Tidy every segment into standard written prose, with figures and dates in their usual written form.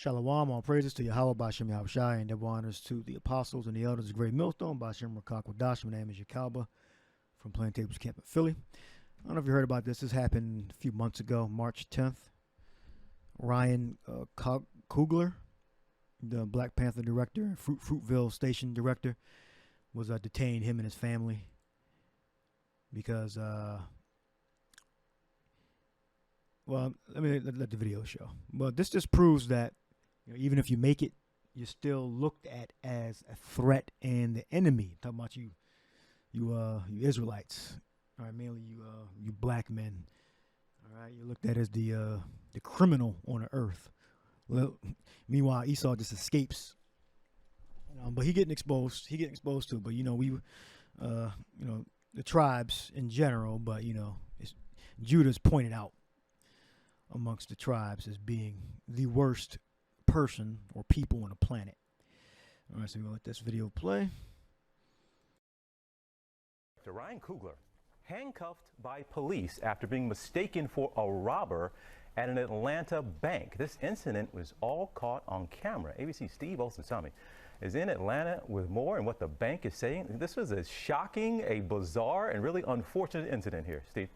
Shalom, all praises to Yahweh Bashem Yahushai, and double honors to the apostles and the elders of the great millstone, Bashem Rakak Wadash. My name is Yakalba from Plaintables Camp in Philly. I don't know if you heard about this. This happened a few months ago, March 10th. Ryan Coogler, the Black Panther director and Fruitville station director, was detained, him and his family, because, well, let the video show. But this just proves that, you know, even if you make it, you're still looked at as a threat and the enemy. I'm talking about you Israelites, all right, mainly you black men. All right, you're looked at as the criminal on the earth. Well, meanwhile, Esau just escapes, but he getting exposed. He getting exposed too. But the tribes in general. But Judah's pointed out amongst the tribes as being the worst person or people on the planet. All right, so we're gonna let this video play. Ryan Coogler, handcuffed by police after being mistaken for a robber at an Atlanta bank. This incident was all caught on camera. ABC Steve Olsen-Sami is in Atlanta with more and what the bank is saying. This was a shocking, a bizarre, and really unfortunate incident here. Steve.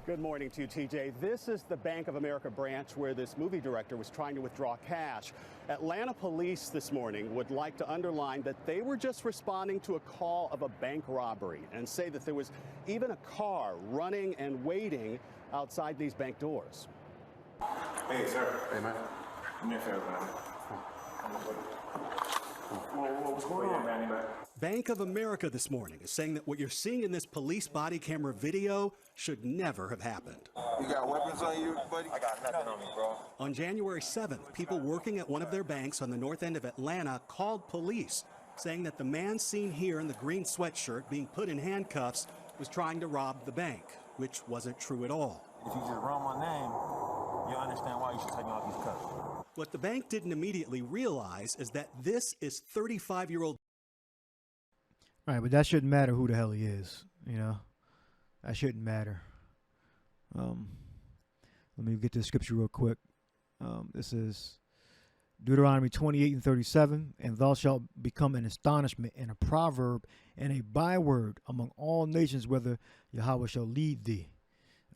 Good morning to you, TJ. This is the Bank of America branch where this movie director was trying to withdraw cash. Atlanta police this morning would like to underline that they were just responding to a call of a bank robbery and say that there was even a car running and waiting outside these bank doors. Hey, sir. Hey, man. Give me a favor, man. What's going on, man? Bank of America this morning is saying that what you're seeing in this police body camera video should never have happened. You got weapons on you, buddy? I got nothing on me, bro. On January 7th, people working at one of their banks on the north end of Atlanta called police, saying that the man seen here in the green sweatshirt being put in handcuffs was trying to rob the bank, which wasn't true at all. If you just run my name, you'll understand why you should take me off these cuffs. What the bank didn't immediately realize is that this is 35-year-old. All right, but that shouldn't matter who the hell he is, That shouldn't matter. Let me get this scripture real quick. This is Deuteronomy 28:37. And thou shalt become an astonishment and a proverb and a byword among all nations, whether Yahweh shall lead thee.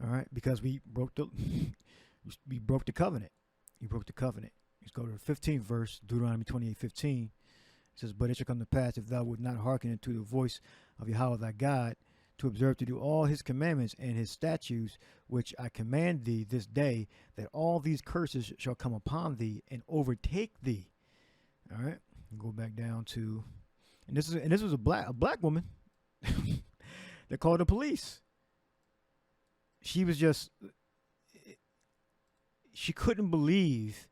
All right, because we broke the covenant. You broke the covenant. Let's go to the 15th verse, Deuteronomy 28:15. It says, but it shall come to pass, if thou wilt not hearken unto the voice of Yahweh thy God, to observe to do all his commandments and his statutes, which I command thee this day, that all these curses shall come upon thee and overtake thee. All right, go back down to, and this was a black woman that called the police. She was just, she couldn't believe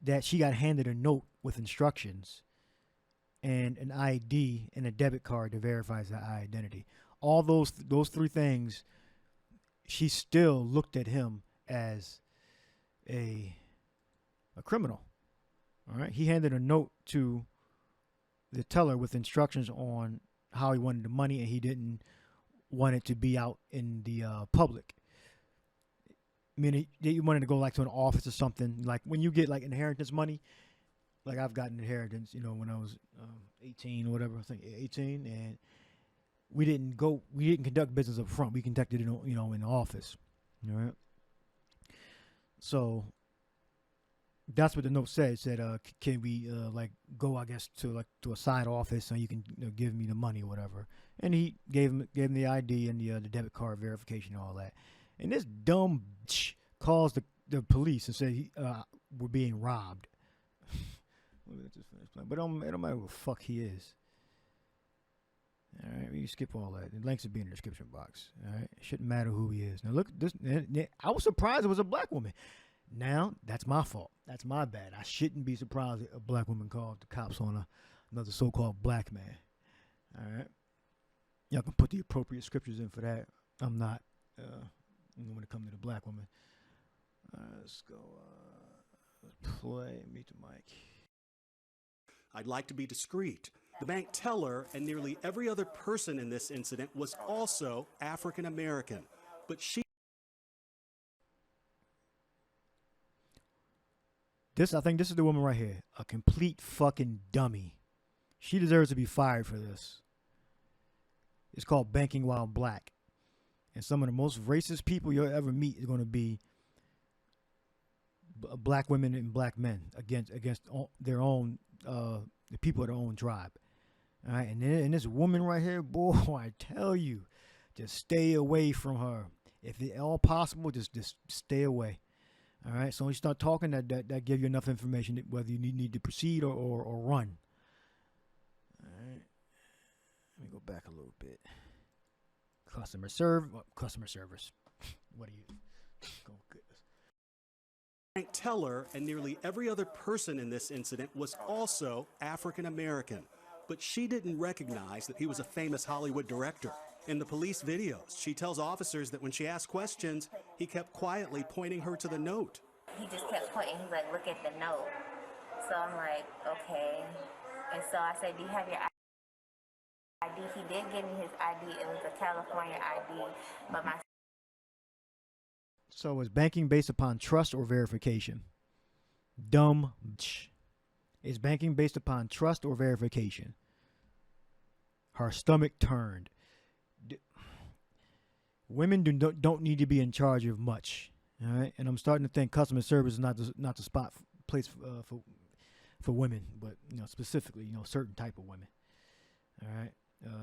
that she got handed a note with instructions and an ID and a debit card that verifies that identity. All those three things, she still looked at him as a criminal. All right, he handed a note to the teller with instructions on how he wanted the money, and he didn't want it to be out in the public. I mean, he wanted to go like to an office or something. Like when you get like inheritance money, like I've gotten inheritance, when I was 18 or whatever, I think 18, and we didn't conduct business up front. We conducted it, in the office. All right. So that's what the note said. It said, can we go, I guess, to a side office so you can give me the money or whatever. And he gave him the ID and the debit card verification and all that. And this dumb bitch calls the police and said we're being robbed. Let's just finish playing. But it don't matter who the fuck he is. All right, you skip all that. The links will be in the description box. All right, it shouldn't matter who he is. Now look, I was surprised it was a black woman. Now that's my fault. That's my bad. I shouldn't be surprised that a black woman called the cops on another so-called black man. All right, y'all can put the appropriate scriptures in for that. I'm not. When it comes to the black woman. Let's go. Let's play. Meet the mic. I'd like to be discreet. The bank teller and nearly every other person in this incident was also African American, but she. I think this is the woman right here. A complete fucking dummy. She deserves to be fired for this. It's called banking while black. And some of the most racist people you'll ever meet is going to be black women and black men against their own, the people of their own tribe. All right, and this woman right here, boy, I tell you, just stay away from her. If at all possible, just stay away. All right, so when you start talking, that give you enough information whether you need to proceed or run. All right, let me go back a little bit. Customer service. What are you? Oh, goodness. Bank teller and nearly every other person in this incident was also African American, but she didn't recognize that he was a famous Hollywood director. In the police videos, she tells officers that when she asked questions, he kept quietly pointing her to the note. He just kept pointing. He's like, look at the note. So I'm like, okay. And so I said, do you have your ID? He did give me his ID. It was a California ID, but my... So is banking based upon trust or verification? Dumb. Is banking based upon trust or verification? Her stomach turned. Women don't need to be in charge of much, all right? And I'm starting to think customer service is not the place for women, but specifically certain type of women. All right.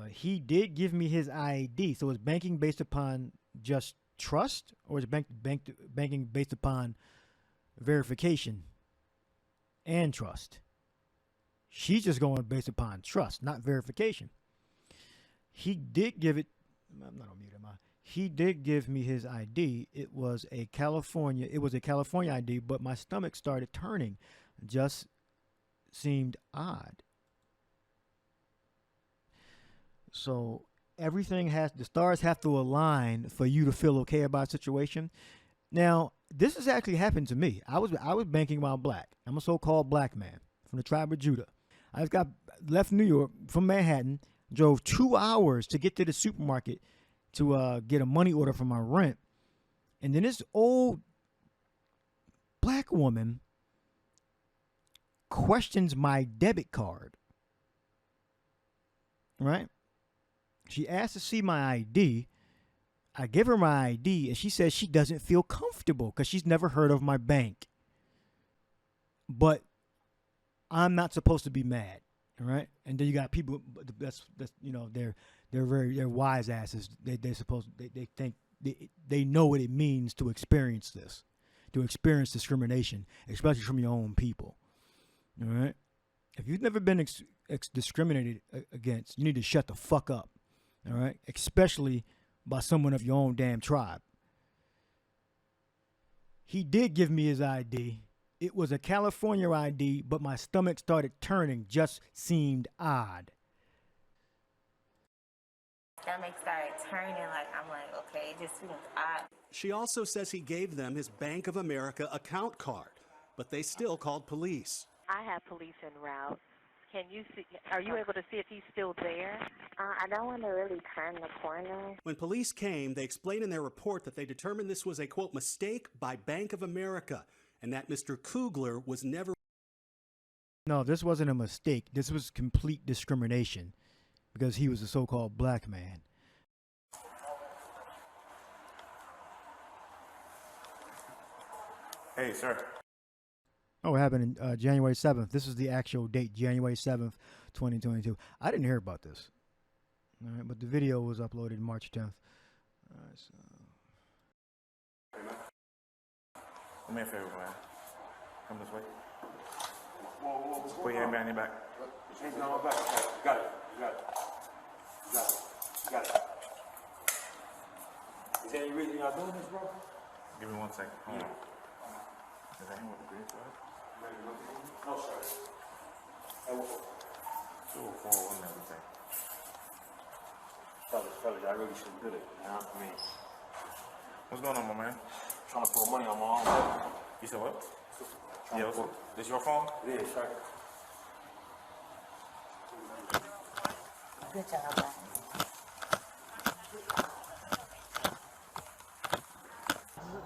He did give me his ID, so is banking based upon just trust, or is banking based upon verification and trust? She's just going based upon trust, not verification. He did give it. I'm not on mute, am I? He did give me his ID. It was a California ID, but my stomach started turning. Just seemed odd. So the stars have to align for you to feel okay about a situation. Now, this has actually happened to me. I was banking while black. I'm a so-called black man from the tribe of Judah. I left New York from Manhattan, drove 2 hours to get to the supermarket to get a money order for my rent. And then this old black woman questions my debit card. Right? She asked to see my ID. I give her my ID, and she says she doesn't feel comfortable because she's never heard of my bank. But I'm not supposed to be mad, all right? And then you got people that's they're wise asses. They think they know what it means to experience this, to experience discrimination, especially from your own people, all right? If you've never been discriminated against, you need to shut the fuck up. All right, especially by someone of your own damn tribe. He did give me his ID. It was a California ID, but my stomach started turning. Just seemed odd. Stomach started turning. I'm like, okay, it just seems odd. She also says he gave them his Bank of America account card, but they still called police. I have police en route. Can you see? Are you able to see if he's still there? I don't want to really turn the corner. When police came, they explained in their report that they determined this was a, quote, mistake by Bank of America, and that Mr. Coogler was never... No, this wasn't a mistake. This was complete discrimination because he was a so-called black man. Hey, sir. Oh, it happened in January 7th. This is the actual date, January 7th, 2022. I didn't hear about this. All right, but the video was uploaded March 10th. All right, so. Do me a favor, man. Come this way. Put your hand behind your back. Hands on my back. Got it. Got it. Is there any reason y'all doing this, bro? Give me 1 second. Hold on. Is that him with the green flag? No, sir. 204, and everything. Fellas, I really should do it. You know what I mean? What's going on, my man? Trying to put money on my own. You said what? Yeah, this your phone? It is, sir. Good job, guys.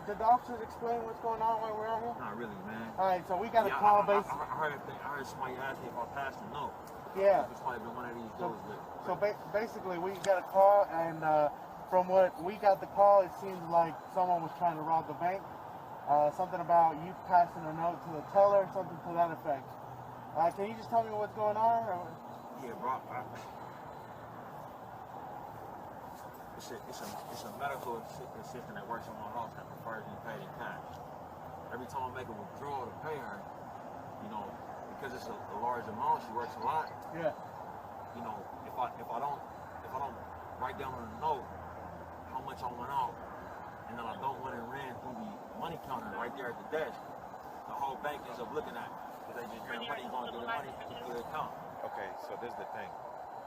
did the officers explain what's going on while we're out here? Not really, man. All right, so we got a call basically. I heard somebody ask me if I passed the note. Yeah. It's probably been one of these dudes. So basically, we got a call, and from what we got the call, it seems like someone was trying to rob the bank. Something about you passing a note to the teller, something to that effect. Can you just tell me what's going on? Or? Yeah, bro. It's a medical assistant that works in my house that prefers to be paid in cash. Every time I make a withdrawal to pay her, you know, because it's a large amount, she works a lot. Yeah. You know, if I don't write down on the note how much I went out, and then I don't want it ran through the money counter right there at the desk, the whole bank ends up looking at it because they just hear money going through the money through the account. Okay, so this is the thing.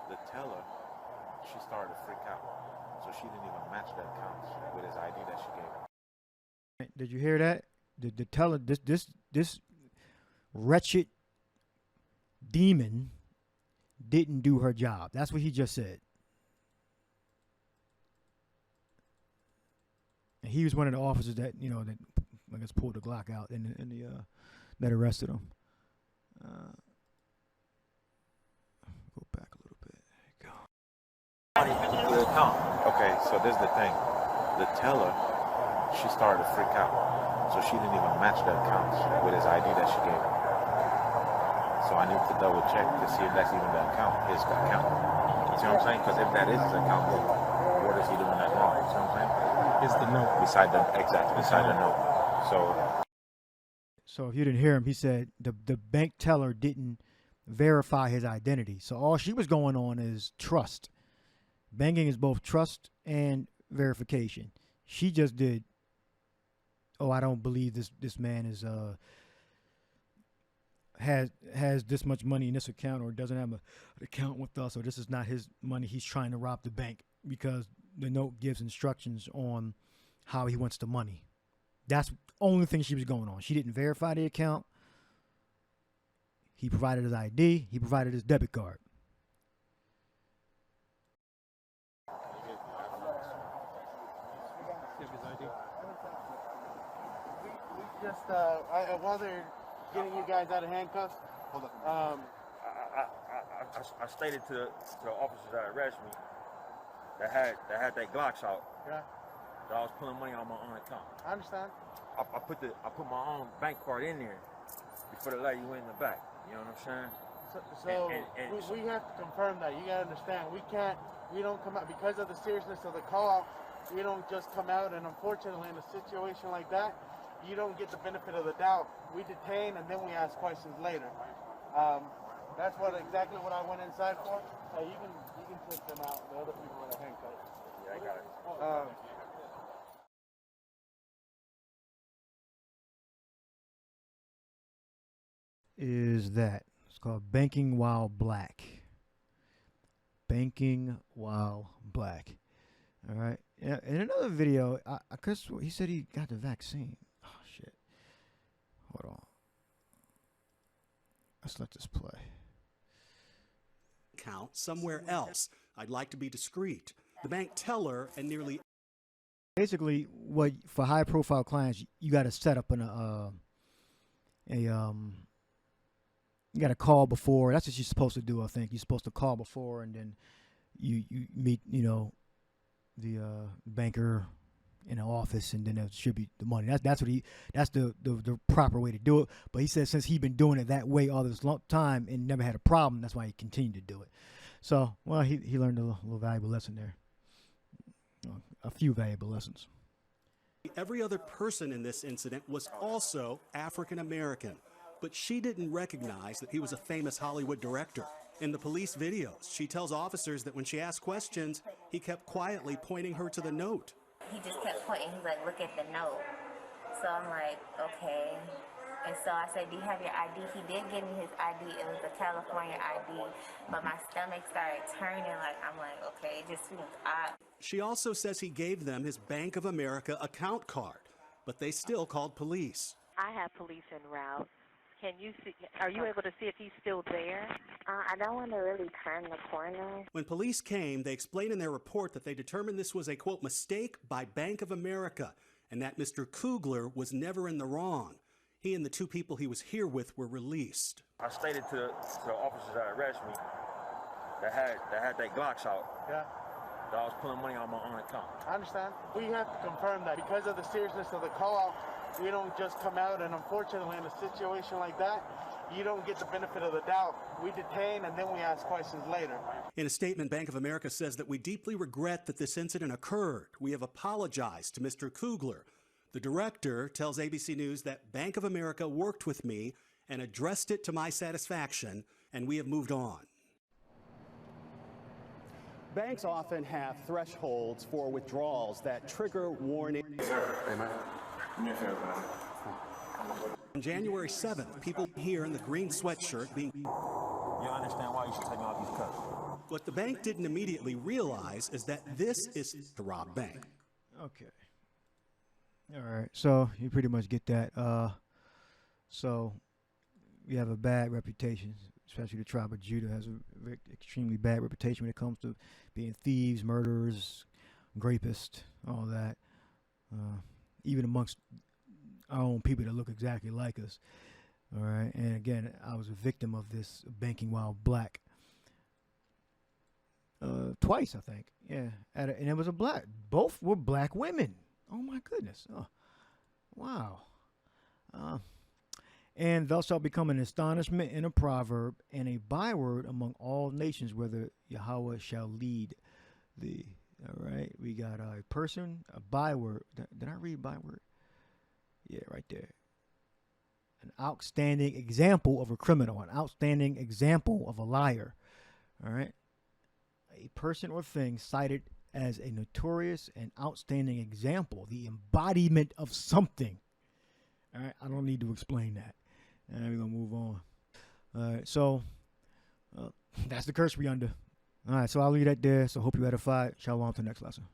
The teller, she started to freak out. So she didn't even match the accounts with his ID that she gave him. Did you hear that? The teller, this wretched demon didn't do her job. That's what he just said. And he was one of the officers that, you know, that I guess pulled the Glock out and that arrested him. Go back a little bit. There you go. Money through the account. Okay, so this is the thing. The teller, she started to freak out. So she didn't even match the accounts with his ID that she gave him. So I need to double check to see if that's even the account, his account. You see what I'm saying? Because if that is his account, then what is he doing that's wrong? You see what I'm saying? It's the note. Beside the note. So if you didn't hear him, he said the bank teller didn't verify his identity. So all she was going on is trust. Banking is both trust and verification. She just did, oh, I don't believe this man is has this much money in this account, or doesn't have an account with us, or this is not his money. He's trying to rob the bank, because the note gives instructions on how he wants the money. That's the only thing she was going on. She didn't verify the account. He provided his ID. He provided his debit card. While they're getting you guys out of handcuffs, hold on. I stated to the officers that arrested me that had their Glocks out. Yeah. That I was pulling money on my own account. I understand. I put my own bank card in there before the lady went in the back. You know what I'm saying? So we have to confirm that. You gotta understand. We don't come out because of the seriousness of the call. We don't just come out, and unfortunately, in a situation like that, you don't get the benefit of the doubt. We detain and then we ask questions later. That's exactly what I went inside for. You can take them out. The other people are handcuffed. Yeah, I got it. Is that it's called Banking While Black. Banking While Black. All right. Yeah, in another video, cause he said he got the vaccine. Oh shit. Hold on. Let's let this play. Count somewhere else. I'd like to be discreet. The bank teller and nearly. Basically, what for high-profile clients, you got to set up you got to call before. That's what you're supposed to do. I think you're supposed to call before, and then you meet, you know, the banker in the office, and then they'll distribute the money. That's the proper way to do it. But he said since he's been doing it that way all this long time and never had a problem, that's why he continued to do it. So, well, he learned a little valuable lesson there. A few valuable lessons. Every other person in this incident was also African American, but she didn't recognize that he was a famous Hollywood director. In the police videos, she tells officers that when she asked questions, he kept quietly pointing her to the note. He just kept pointing. He's like, look at the note. So I'm like, okay. And so I said, do you have your ID? He did give me his ID. It was a California ID. But my stomach started turning. I'm like, okay, it just seems odd. She also says he gave them his Bank of America account card, but they still called police. I have police en route. Can you see? Are you able to see if he's still there? I don't want to really turn the corner. When police came, they explained in their report that they determined this was a, quote, mistake by Bank of America, and that Mr. Coogler was never in the wrong. He and the two people he was here with were released. I stated to the officers that arrested me that had their Glocks out. Yeah. That I was pulling money on my own account. I understand. We have to confirm that because of the seriousness of the call, we don't just come out, and unfortunately in a situation like that, you don't get the benefit of the doubt. We detain and then we ask questions later. In a statement, Bank of America says that we deeply regret that this incident occurred. We have apologized to Mr. Coogler. The director tells ABC News that Bank of America worked with me and addressed it to my satisfaction, and we have moved on. Banks often have thresholds for withdrawals that trigger warning. On January 7th, people here in the green sweatshirt being... You understand why you should take me out these cuts? What the bank didn't immediately realize is that this is to rob bank. Okay. All right. So you pretty much get that. So we have a bad reputation, especially the tribe of Judah has a extremely bad reputation when it comes to being thieves, murderers, rapists, all that. Even amongst our own people that look exactly like us. All right. And again, I was a victim of this banking while black. Twice, I think. Yeah. And it was a black. Both were black women. Oh, my goodness. Oh, wow. And thou shalt become an astonishment and a proverb and a byword among all nations, whether Yahweh shall lead thee. All right. We got a person, a byword. Did I read byword? Yeah, right there. An outstanding example of a criminal, an outstanding example of a liar. All right. A person or thing cited as a notorious and outstanding example, the embodiment of something. All right. I don't need to explain that. And we're going to move on. All right. So that's the curse we under. All right. So I'll leave that there. So hope you edified. Shalom to the next lesson.